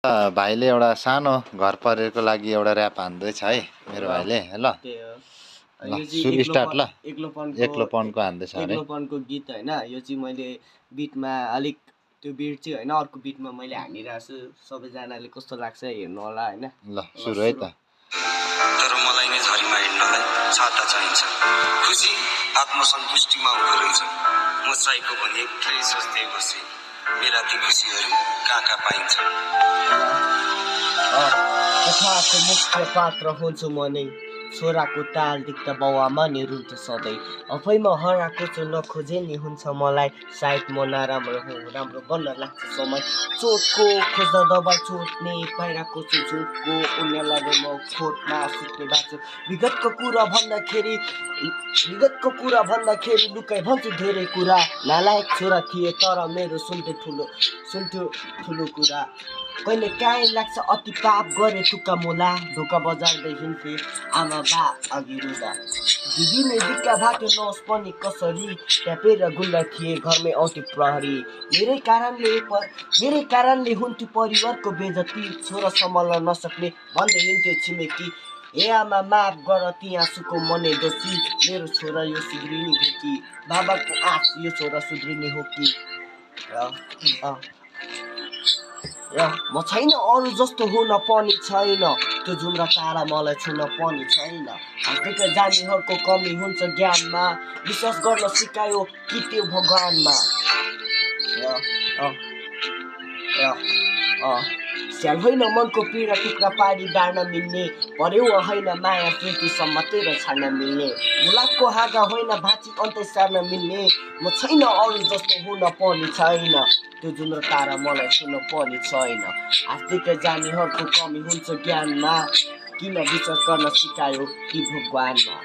भाइले एउटा सानो घर परिवारको लागि एउटा र्याप हान्दैछ है मेरो भाइले ल सुरु स्टार्ट ल एक्लोपनको हान्दैछ अरे एक्लोपनको गीत हैन यो चाहिँ मैले बिटमा अलिक त्यो बिट चाहिँ हैन अर्को बिटमा मैले हानिरहेको छु सबैजनाले कस्तो लाग्छ हेर्नु होला हैन ल सुरु है त तर मलाई नै झरीमा हिँड्नलाई छाता चाहिन्छ खुसी आत्मसन्तुष्टिमा हुँदो रहेछ म चाहिएको भने एक्लै सोच्दै बसे मेरा ती खुसीहरू कहाँ पाइन्छ कथाको मुख्य पात्र हुन्छु म नै छोराको ताल देख्दा बाउआमा नि रुन्छ सधैँ आफैमा हराएको छु नखोजे नि हुन्छ मलाई सायद म नराम्रो हो राम्रो बन्न लाग्छ समय चोटको खोज्दा दबाई चोट्ने पाइरहेको छु झुटको उनीहरूलाई म खोटमा सुत्ने बाँच्छु विगतको कुरा भन्दाखेरि लुकाइ भन्छु धेरै कुरा नालायक छोरा थिए तर मेरो सुन्थ्यो ठुलो कुरा कहिले काहीँ लाग्छ अति पाप गरे टुक्का मोला ढोका बजार्दै हिँड्थे आमा बा अघि रुँदा दिदीले दिक्का भाग्यो नहोस् पनि कसरी ट्यापेर गुन्डा थिए घरमै आउँथ्यो प्रहरी मेरै कारणले हुन्थ्यो परिवारको बेजती छोरा सम्हाल्न नसक्ने भन्दै हिँड्थ्यो छिमेकी हे आमा माफ गर ती आँसुको मनै दोषी मेरो छोरा यो सुध्रिने हो कि बाबाको आँस यो छोरा सुध्रिने हो कि र म छैन अरू जस्तो हुन पनि छैन त्यो जुम्रा तारा मलाई छुन पनि छैन हाँस्दै जानेहरूको कमी हुन्छ ज्ञानमा विश्वास गर्न सिकायो कि त्यो भगवानमा स्याल होइन मनको पीडा टुक्रा पारी बाँड्न मिल्ने पर्यो होइन माया प्रीतिसम्म तेरो छाड्न मिल्ने गुलाबको हाँगा होइन भाँची अन्तै सार्न मिल्ने म छैन अरू जस्तो हुन पनि छैन त्यो जुन तारा मलाई छुन पनि छैन हाँस्दै जानेहरूको कमी हुन्छ ज्ञानमा किन विश्वास गर्न सिकायो कि भगवानमा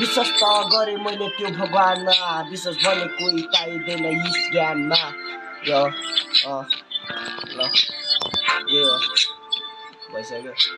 विश्वास त गरेँ मैले त्यो भगवानमा विश्वास भने कोही पाइँदैन यस ज्ञानमा ल यो भइसक्यो